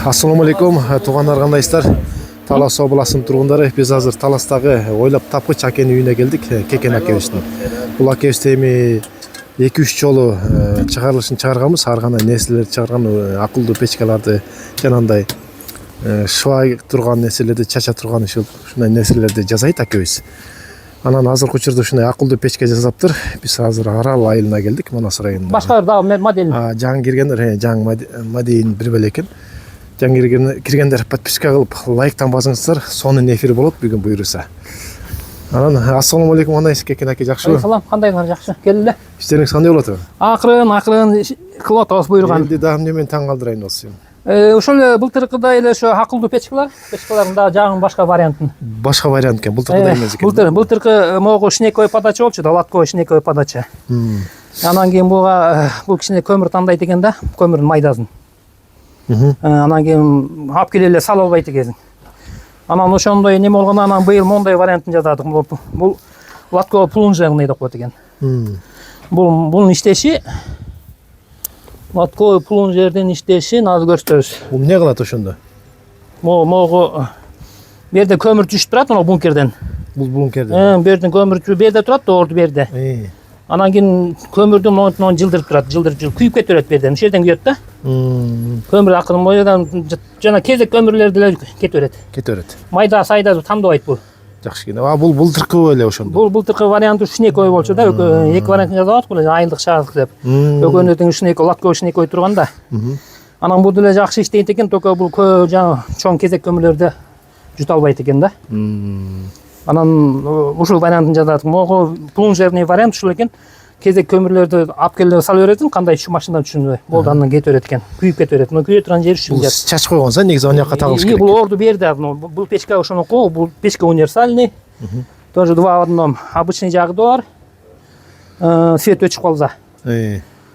Assalamu alaikum, туугандар кандайсыздар? Талас областынын тургундары, биз азыр Таластагы ойлоп тапкыч акенин үйүнө келдик, Кекен акебиздин. Бул акебиз эми 2-3 жолу чыгарылышын чыгарганбыз, ар кандай нерселерди чыгарган, акылдуу печкаларды, жанагындай шыбай турган нерселерди, чача турган ушундай нерселерди жасайт акебиз. Анан азыркы учурда ушундай акылдуу печке жасаптыр. Биз азыр Арал айылына келдик, Манас районунда. Башка дагы модель. Жаңы киргендер, жаңы модейин бир беле экен. Жаңы киргендер подписка кылып, лайктан басыңыздар, сонун эфир болот бүгүн буйруса. Анан ассаламу алейкум, кандайсыз Кекен аке, жакшыбы? Салам, кандайсыңар, жакшы. Келди. Иштериңиз кандай болот? Акырын кылып атабыз буйруган. Элди дагы мен таң калтырайын болсо. Ошол былтыркыдай эле ошо акылдуу печкалардын дагы жагын башка вариантын. Башка вариант экен, былтыркыдай эмес экен. Былтыркы могу шнековый подача болчу да, латковый шнековый подача. Анан кийин бул кичине көмүр тандайт экен да, көмүрдүн майдасын. Анан кийин алып келе эле сала албайт экенсиң. Анан ошондой неме болгондо анан быйыл моундай вариантын жасадык. Бул латковый плунжерный деп коет экен. Бунун иштеши латковый плунжердин иштешин азыр көрсөтөбүз. Бул эмне кылат ошондо? Могу бу жерде көмүр түшүп турат, анан бункерден. Бул бункерден. Бу жерден көмүр бу жерде турат, доорду берде. Анан кийин көмүрдү монун жылдырып турат, жылдырып күйүп кете берет берден. Ушул жерден күйөт да. Көмүр акырын моюдан жана кезек көмүрлөр деле кете берет. Кете берет. Майда сайда тандабайт бул. Жакшы экен. Бул былтыркы эле ошондо. Бул былтыркы варианты шнековый болчу да, эки вариантын жасап атып, айылдык шаардык деп. Экөөнү тең шнековый, латковый шнековый турган да. Анан бул деле жакшы иштейт экен, только бул жана чоң кезек көмүрлөрдү жута албайт экен да. Анан ушул вариантын жасадык. Могу плунжерный вариант ушул экен. Кезек көмүрлөрдү алып келип сала бересиң, кандай машинадан түшүнбөй. Болду, андан кете берет экен. Күйүп кете берет. Мына күйө турган жери ушул жер. Чачып койгонсо негизи аны жакка тагылыш керек. Бул орду берди, бул печка ошоноку, бул печка универсальный. Тоже два в одном. Обычный жагы бар. Свет өчүп калса.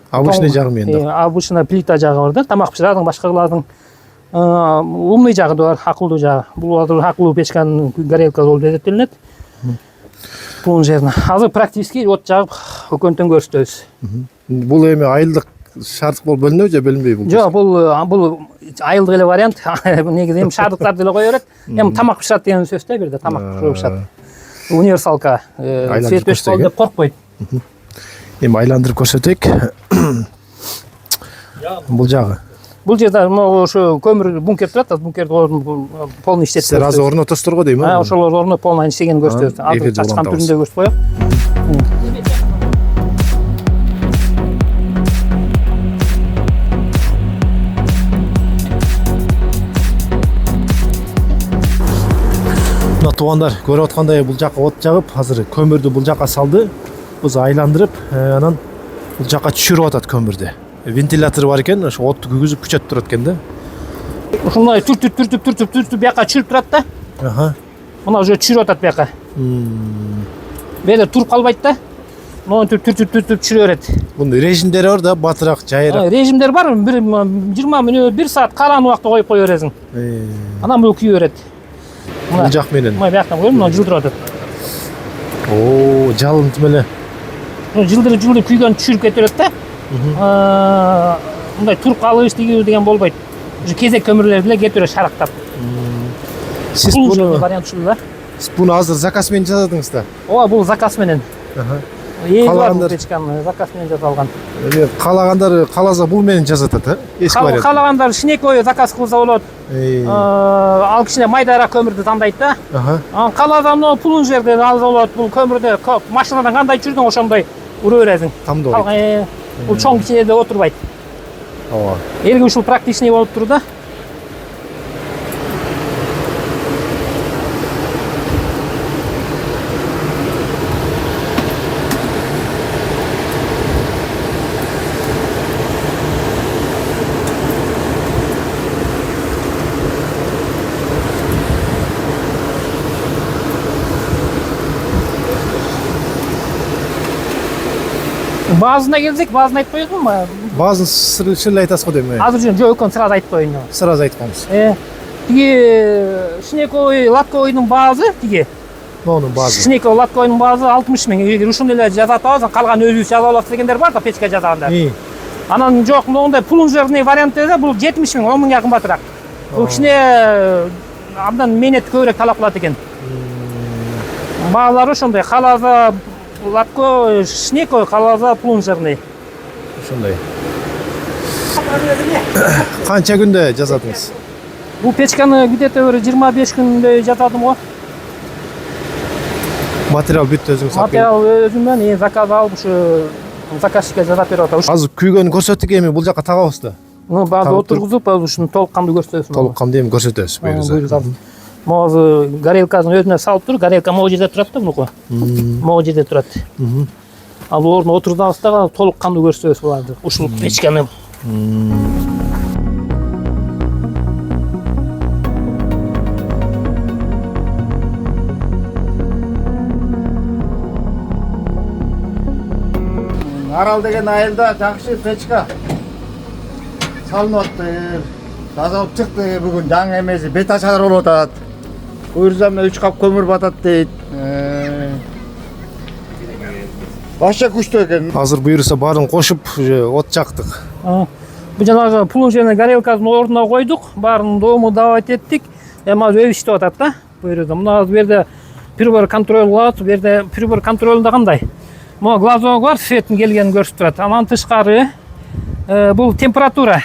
Обычный жагы менен да. Обычный плита жагы бар да, тамак пышырадың, башкалардын. Умный жагы бар, акылдуу жагы. Бул акылдуу печканын горелка болуп эсептелинет. Плунжерный. Азыр практически от жагып, өкөнтөн көрсөтөбүз. Бул эми айылдык шаардык болуп бөлүнөбү же бөлүнбөйбү бул? Жок, бул айылдык эле вариант. Негизи эми шаардыктар деле кое берет. Эми тамак пышырат деген сөз да, бирде тамак пышырат. Универсалка, свет өчүп калды деп коркпойт. Эми айландырып көрсөтөйүк. Бул жагы. Бул жерде ошо көмүр бункер турат, бункерди полный иштетип. Силер азыр орнотосуздар го дейм. Ошолор орнотуп полный иштегенин көрсөтөбүз. Азыр чачкан түрүндө көрсөтүп коёк. Мына туугандар, көрүп аткандай бул жакка от жагып, азыр көмүрдү бул жакка салды. Биз айландырып, анан бул жакка түшүрүп атат көмүрдү. Вентилятор бар экен, ошо отту күйгүзүп күчөтүп турат экен да. Ушундай түртүп бияка чүрүп турат да. Мына уже чүрүп атат бияка. Беде туруп калбайт да. Мону түртүп чүрө берет. Бунун режимдери бар да, батыраак, жайыраак. Режимдер бар, 20 мүнөт, 1 саат караңгы убакта коюп кое бересиң. Анан бул күйө берет. Бул жак менен. Мына бияктан коюп, мына жылдырып атат. Жалын тимеле. Жылдырып күйгөн түшүрүп кете берет да. Мындай туруп калыш деген болбойт. Уже кезек көмүрлөр деле кете берет шарактап. Сиз бул вариант ушул да. Сиз буну азыр заказ менен жасадыңыз да? Ооба, бул заказ менен. Каалагандар печканы заказ менен жасалган. Каалагандар кааласа бул менен жасатат, эски вариант. Каалагандар шнековый заказ кылса болот. Ал кичине майдараак көмүрдү тандайт да. Кааласа плунжерди алса болот. Бул көмүрдү машинадан кандай жүрдүң, ошондой ура бересиң. Тамдабайт. Бул чоң кичинеде отурбайт. Ооба. Элге ушул практичный болуп тур да. Базына келсек, базын айтып коёсузбу? Базын сыры айтасыз го дейм. Азыр жок, өкөн сразу айтып коеюн. Сразу айтып коебуз. Тиги шнековый, латковыйдын базы тиги. Монун базы. Шнековый, латковыйдын базы 60 000. Эгер ушуну эле жасап атабыз, калган өзүбүз жасап алабыз дегендер бар да, печка жасагандар. Анан жок, моундай плунжерный вариант деле бул 70 000, 10 000 жакын батыраак. Бул кичине абдан мээнет көбүрөөк талап кылат экен. Баалары ошондой халаза латко шнеко, халаза плунжерный. Ошондой. Канча күндө жасадыңыз? Бул печканы где-то бир 25 күндөй жасадым го. Материал бүттү өзүңүз алып Материал өзүмдөн заказ алып ушу заказчикке жасап берип атам. Азыр күйгөнү көрсөттүк, эми бул жака тагабыз да. Баарды отургузуп, ушуну толук кандуу көрсөтөбүз. Толук кандуу эми көрсөтөбүз буюрса. Могу горелканын өзүнө салып туруп, горелка могу жерде турат да, мунуку. Могу жерде турат. Ал ордуна отурдабыз дагы толук кандуу көрсөтөбүз буларды. Ушул печканы. Арал деген айылда жакшы печка салынып атты. Тазалып чыкты бүгүн, жаңы эмеси бет ачалар болуп атат. Буюрса мына 3 кап көмүр батат дейт. Башка күчтүү экен. Азыр буюрса баарын кошуп уже от жактык. Бул жанагы плунжерный горелкасын ордуна койдук, баарын доому давать эттик. Эми азыр өбүштүп атат да. Буюрса мына бу жерде прибор контроль кылат, бу жерде прибор контролунда кандай? Могу глазок бар, светтин келгенин көрсөтүп турат. Анан тышкары бул температура.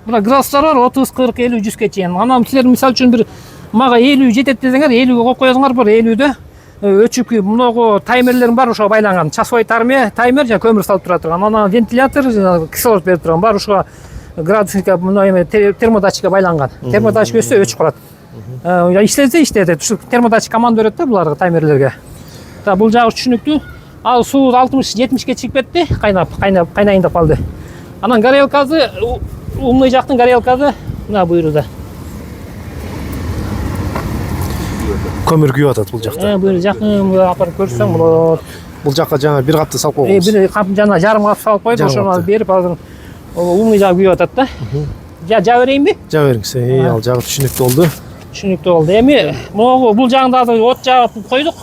Мына градустар бар, 30, 40, 50, 100ге чейин. Анан силер мисалы үчүн бир мага 50 жетет десеңер, 50ге коюп коесуңар, бир 50дө өчүп многу таймерлерим бар, ошого байланган. Часовой таймер жана көмүр салып тура турган. Анан вентилятор, кислород берип турган. Бар ошого градусникке, мына эме термодатчикке байланган. Термодатчик өссө өчүп калат. Иштесе иштейт. Ушу термодатчик команда берет да буларга, таймерлерге. Та бул жагы түшүнүктүү. Ал суу 60-70ге чыгып кетти, кайнайын деп калды. Анан горелкасы, умный жактын горелкасы мына буюрда. Көмүр күйүп атат бул жакта. Бул жакын апарып көрсөң болот. Бул жакка жаңа бир капты салып койгонбуз. Бир кап жана жарым кап салып койдук, ошону берип азыр умный жагы күйүп атат да. Жа берейинби? Жа бериңиз. Ал жагы түшүнүктүү болду. Түшүнүктүү болду. Эми могу бул жагында азыр от жагып койдук.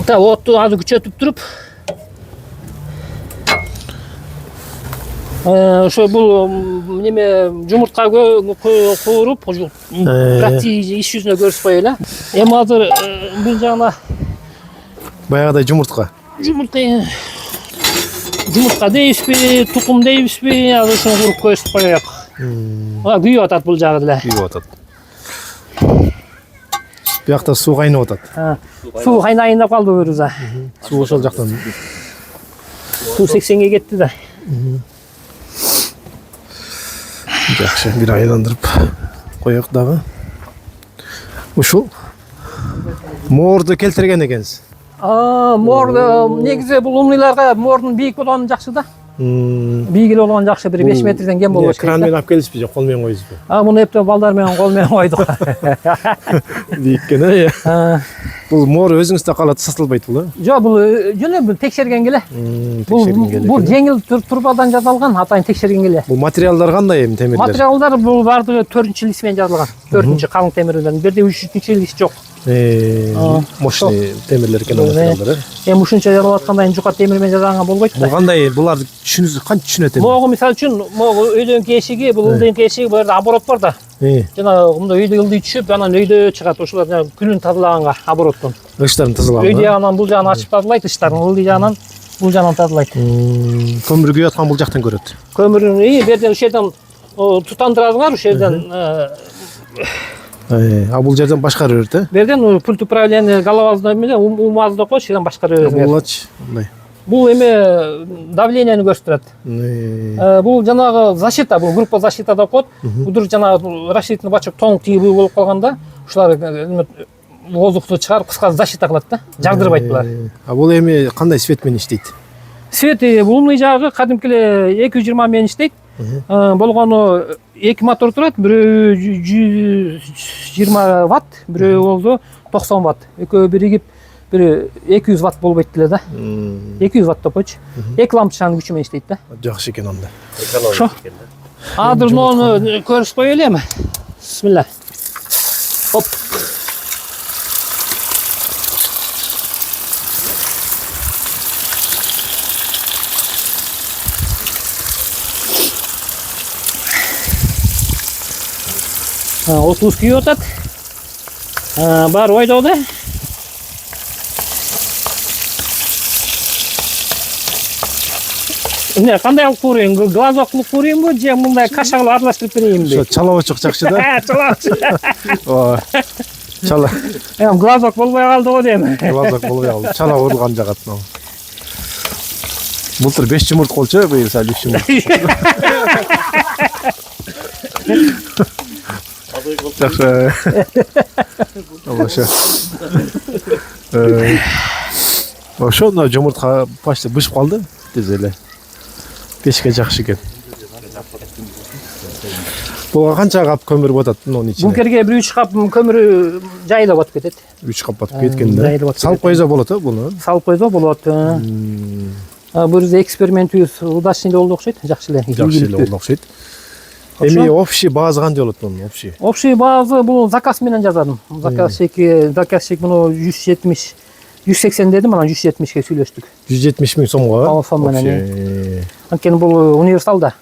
Та отту азыр күчөтүп туруп, ошо бул неме жумуртка кууруп, практик иш жүзүнө көрсөтүп коелу. Эми азыр бул жагына Баягыдай жумуртка дейбизби, тукум дейбизби, азыр ушуну куруп көрсөтүп коелук. Күйүп атат бул жагы деле. күйүп атат. Биякта суу кайнап атат. Суу кайнайын деп калды буюрса. Суу ошол жактан. Суу 80ге кетти да. Жакшы, бир айландырып коёк дагы. Ушул моорду келтирген экенсиз. Моор негизи бул умныйларга моордун бийик болгону жакшы да. Бийик эле болгон жакшы, бир 5 метрден кем болбош керек. Кран менен алып келипсизби же кол менен коюңузбу? Муну эптеп балдар менен кол менен койдук. Бийиккен Бул моор өзүңүздө калат, сатылбайт бул, Жок, бул жөн текшерген келе. Бул жеңил турбадан жасалган, атайын текшерген келе. Бул материалдар кандай эми темирлер? Материалдар бул бардыгы 4-лист менен жазылган. 4-чү калың темирден. Бирде 3-чү лист жок. Мощный темирлер экен материалдар. Эми ушунча жаралып атканда жука темир менен жасалган болбойт да. Бул кандай, буларды канча түшүнөт эми? Могу мисалы үчүн, могу өйдөнкү эшиги, бул ылдыйнкы эшиги, бу жерде оборот бар да. Жана мында өйдө ылдый түшүп, анан өйдө чыгат. Ошолор жана күнүн тазалаганга обороттон. Ыштарын тазалаганга. Өйдө ягынан бул жагын ачып тазалайт, ыштарын ылдый жагынан бул жагынан тазалайт. Көмүр күйүп аткан бул жактан көрөт. Көмүрүн бу жерден ушул жерден тутандырасыңар, ушул жерден Бул жерден башкара берет, бу жерден пульт управления головазда менен умаз деп коюш, жерден башкара бересиңер. Булач, мындай. Бул эми давлениени көрсөтөт. Бул жанагы защита, бул группа защита деп коет. Бул жанагы расчетный бачок тоң тийип болуп калганда, ушулар воздухту чыгарып кыскасы защита кылат да. Жагдырбайт булар. Бул эми кандай свет менен иштейт? Свети умный жагы кадимки эле 220 менен иштейт. Болгону 2 мотор турат, бирөө 120 ватт, бирөө болсо 90 ватт. Экөө биригип бир 200 ватт болбойт деле да. 200 ватт деп койчу. 2 лампочканын күчү менен иштейт да. Жакшы экен анда. Ошо. Азыр муну көрүп коелу эми. Бисмилла. Оп. Отуз күйүп атат. Баары ойдоодо. Эмне кандай кылып куурайын? Глазок кылып куурайынбы же мындай каша кылып аралаштырып берейинби? Ошо чалабычык жакшы да. Ооба. Чала. Глазок болбой калды го дейм. Глазок болбой калды. Чала урулган жагат мына. Былтыр 5 жумурт болчу, быйыл сал 3 жумурт. Жакшы. Ошо. Ошо мына жумуртка почти бышып калды. Тез эле. Пешке жакшы экен. Буга канча кап көмүр батат мунун ичине? Бул керге 1-3 кап көмүр жайылып батып кетет. 3 кап батып кеткен да. Салып койсо болот а буну? Салып койсо болот. Бул жерде экспериментибиз удачный болду окшойт, жакшы эле. Жакшы эле болду окшойт. Эми общий баазы кандай болот мунун общий? Общий баазы бул заказ менен жазадым. Заказчик муну 180 дедим, анан 170ке сүйлөштүк. 170 миң сомго? Алфон менен. Анткени бул универсал да.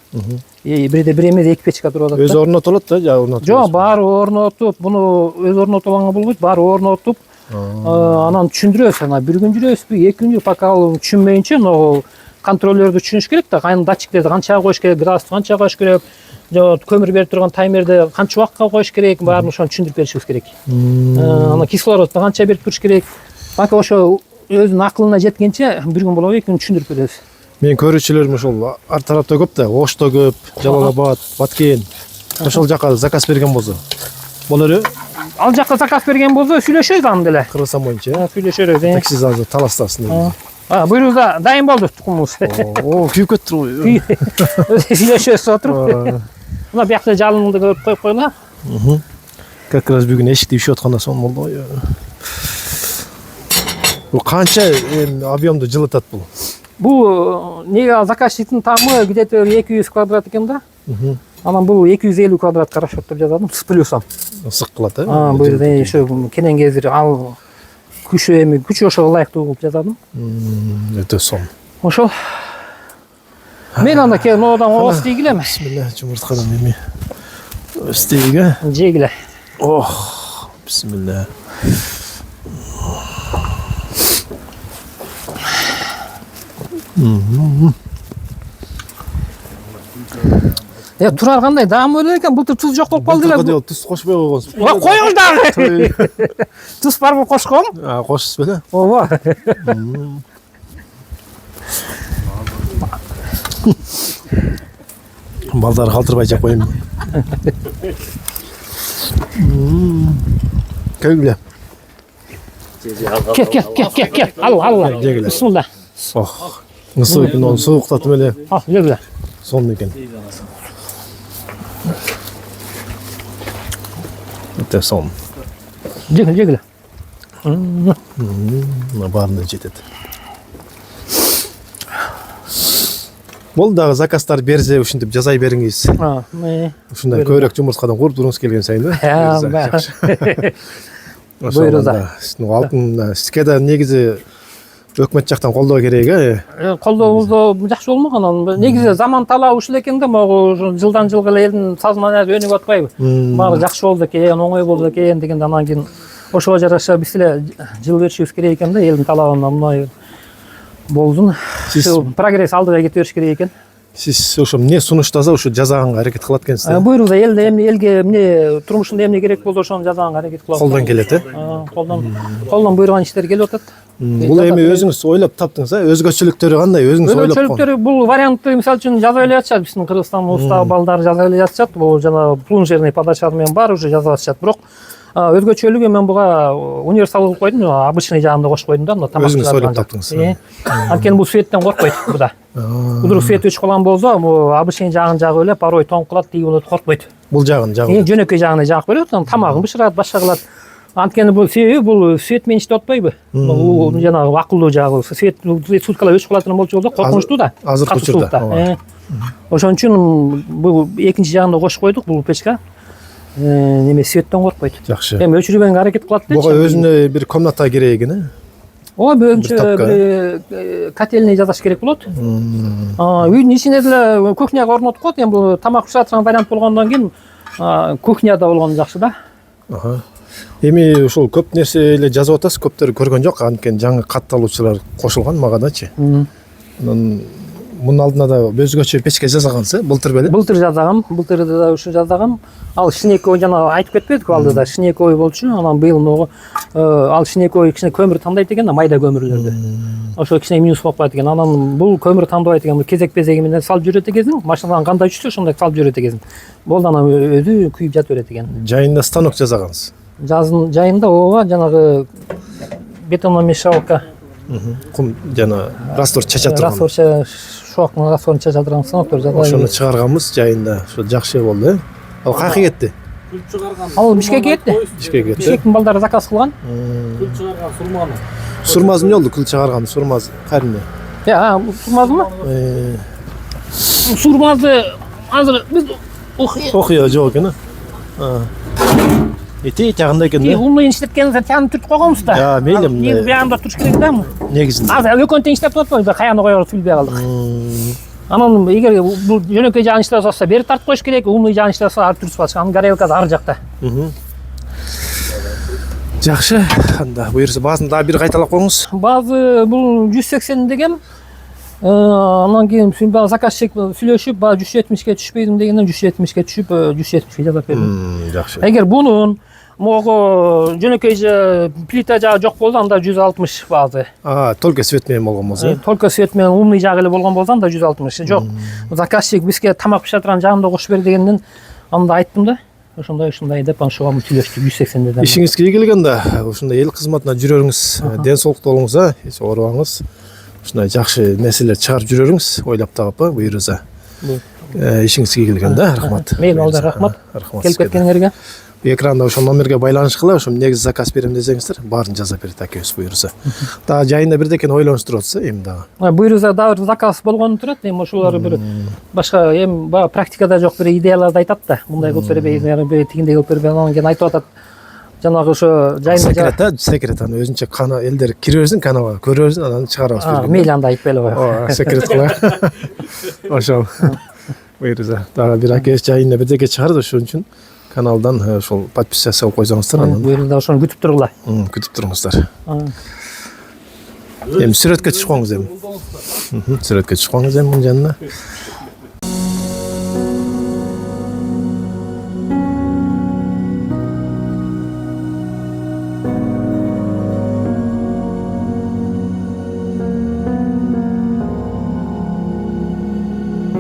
Бирде бир эмес 2 печка туруп атат. Өзү орнотулат да, же орнотулат? Жок, баары орнотуп, буну өзү орнотулганга болбойт, баары орнотуп, анан түшүндүрөбүз, анан бир күн жүрөбүзбү, 2 күн жүрүп, пока ал түшүнмөйүнчө, могу контроллерди түшүнүш керек да, кайын датчиктерди канчага коюш керек, градусты канчага коюш керек, же көмүр берип турган таймерди канча убакытка коюш керек, баарын ошону түшүндүрүп беришибиз керек. Анан кислородду канча берип туруш керек. Пока ошо өзүнүн акылына жеткенче бир күн болобу, 2 күн түшүндүрүп беребиз. Менин көрүүчүлөрүм ошол ар тарапта көп да, Ошто көп, Жалал-Абад, Баткен. Ошол жака заказ берген болсо. Болору? Ал жакка заказ берген болсо сүйлөшөбүз анда эле. Кыргызстан боюнча. Сүйлөшөбүз. Так сиз азыр таластасың деп. Буйрузда дайын болду тукумубуз. Күйүп кетти. Сүйлөшөбүз отуруп. Мына биякта жалыныңды көрүп коюп койгула. Как раз бүгүн эшикти ишип атканда сон болду. Бул канча объемду жылытат бул? Бул неге заказчиктин тамы где-то 200 квадрат экен да. Анан бул 250 квадратка расчет деп жазадым, с плюсом. Ысык кылат, э? Бул жерде ошо кенен кезир ал күчү ошого ылайыктуу кылып жазадым. Өтө сом. Ошол. Мен анда ноодон ооз тийгилем. Бисмилlah, жумурткадан эми стейге. Жегиле. Ох, бисмилlah. Турар кандай даам эле экен, былтыр туз жок болуп калды эле. Туз кошпой койгонсуз. Коюңуз дагы. Туз барбы кошком? Кошсуз беле? Ооба. Балдар калтырбай жеп коеюн. Келгиле. Кел. Ал. Жегиле. Бисмилlah. Ох. Ысык экен, onu сууктатып эле. Ал, жегиле. Сонун экен. Өтө сом. Жегиле. Баарына жетет. Бул дагы заказдар берсе ушинтип жасай бериңиз. Ушундай көбүрөөк жумурткадан куруп туруңуз келген сайын да. Буйрузда. Алтын сикеде негизи өкмөт жактан колдоо керек, э? Колдообузду жакшы болмогон. Анан негизи заман талабы ушул экен да, могу жылдан жылга элдин сознаниясы өнүгүп атпайбы? Баары жакшы болду экен, оңой болду экен дегенде анан кийин ошого жараша биз эле жыл беришибиз керек экен да, элдин талабына мындай болдун. Прогресс алдыга кете бериш керек экен. Сиз ошо эмне сунуштаса ушу жасаганга аракет кылат экенсиз да? Буйрузда элге эмне турмушунда эмне керек болсо ошону жасаганга аракет кылабыз. Колдон келет, э? Колдон буйруган иштер келип атат. Бул эми өзүңүз ойлоп таптыңыз, э? Өзгөчөлүктөрү кандай? Өзүңүз ойлоп койгон. Өзгөчөлүктөрү бул вариантты мисалы үчүн жазып эле жатышат. Биздин Кыргызстандагы балдар жазып эле жатышат. Бул жана плунжерный подача менен баары уже жазып атышат. Бирок өзгөчөлүгү мен буга универсал кылып койдум, обычный жагында кошуп койдум да, мына тамак өзүңүз ойлоп таптыңыз. Анткени бул светтен коркпойт буда. Удурук свет өчүп калган болсо, бул обычный жагын жагып эле порой тоң кылат, тийип болот, коркпойт. Бул жагын жагып. Жөнөкөй жагына жагып берет, тамагын бышырат, башка кылат. Анткени бул себеби бул свет менен иштеп атпайбы? Бул жанагы акылдуу жагы. Свет суткалап өчүп калат болчу болсо коркунучтуу да. Азыркы учурда. Ошон үчүн бул экинчи жагында кошуп койдук, бул печка. Неме светтен коркпойт. Жакшы. Эми өчүрбөгөнгө аракет кылат да. Буга өзүнө бир комната керек экен, э? Ооба, өзүнчө бир котельный жасаш керек болот. Үйдүн ичине деле кухняга орнотуп коет. Эми бул тамак бышыра турган вариант болгондон кийин Кухняда болгон жакшы да. Аха. Эми ушул көп нерсе эле жазып атасыз, көптөр көргөн жок, анткени жаңы катталуучулар кошулган мага дачы. Анан мунун алдына да өзгөчө печке жасагансыз, былтыр беле? Былтыр жасагам, былтыр да ушу жасагам. Ал шинекой жана айтып кетпедик алдыда, шинекой болчу. Анан быйыл могу ал шинекой кичине көмүр тандайт экен да, майда көмүрлөрдү. Ошо кичине минус болуп калат экен. Анан бул көмүр тандабайт экен, кезек безеги менен салып жүрөт экенсиң. Машинадан кандай түшсө ошондой салып жүрөт экенсиң. Болду анан өзү күйүп жатып берет экен. Жайында станок жасагансыз. Жазын жайында ооба жанагы бетономешалка, Кум жана раствор чача турган. раствор шоактын растворун чача турган станоктор Ошону жасалат. чыгарганбыз жайында. Ошо жакшы болду. Ал кайерге кетти? Ал Бишкекке кетти. Бишкекке кетти. Бишкектин балдары заказ кылган. Күл чыгарган сурманы. Сурмаз эмне болду? Кыл чыгарган сурмаз кайрымы? Сурмазмы? Сурмазды азыр биз Окуя жок экен. Эти жагында экен да. умный иштеткенде тянып түртүп койгонбуз да. Мейли Негизи биягында туруш керек да. негизинде. Азыр экөөнү тең иштеп турат го, каяны коёр билбей калдык. Анан эгер бул жөнөкөй жагын иштеп атса бери тартып коюш керек, умный жагын иштеп атса ары түрүп атыш. Анын горелкасы ар жакта. Жакшы. Анда буюрса баазын дагы бир кайталап коюңуз. Баазы бул 180 дегем. Анан кийин заказчик сүйлөшүп, баазы 170ке түшпөйдүм дегенден 170ке түшүп, 170ке жасап бердим. Жакшы. Эгер бунун могу жөнөкөй плита жагы жок болду, анда 160 баазы. Только свет менен болгон болсо. Только свет менен умный жагы эле болгон болсо анда 160. Жок. Заказчик бизге тамак пишире турган жагында кош бер дегенден анда айттым да. Ошондой деп ошого сүйлөштүк 180 дедим. Ишиңизге ийгилген да, ушундай эл кызматына жүрөрүңүз, ден соолуктуу болуңуз, эч оорубаңыз. Ушундай жакшы нерселер чыгарып жүрөрүңүз, ойлоп тагып, буюрса. Ишиңизге ийгилген да, рахмат. Мейли, балдар, рахмат. Келип кеткениңерге. Экранда ошол номерге байланышкыла, ошо негизи заказ берем десеңиздер, баарын жасап берет акебиз буюрса. Дагы жайында бирдекени ойлонуп турат эми дагы. Буюрса дагы бир заказ болгону турат, эми ошолор бир башка эми баягы практикада жок бир идеяларды айтат да. Мындай кылып бербей, тигиндей кылып бербей, анан кийин айтып атат. Жанагы ошо жайында секрет аны өзүнчө кана элдер кире берсин канага, көрө берсин, анан чыгарабыз берген. мейли анда айтпай эле коёк. Секрет кыла. Ошол. Буюрса дагы бир акебиз жайында бирдеке чыгарат, ошон үчүн каналдан ошол подписчика кылып койсоңуздар, анан Буюрса ошону күтүп тургула. күтүп туруңуздар. Эми сүрөткө түшүп коңуз эми. Сүрөткө түшүп коңуз эми мунун жанына.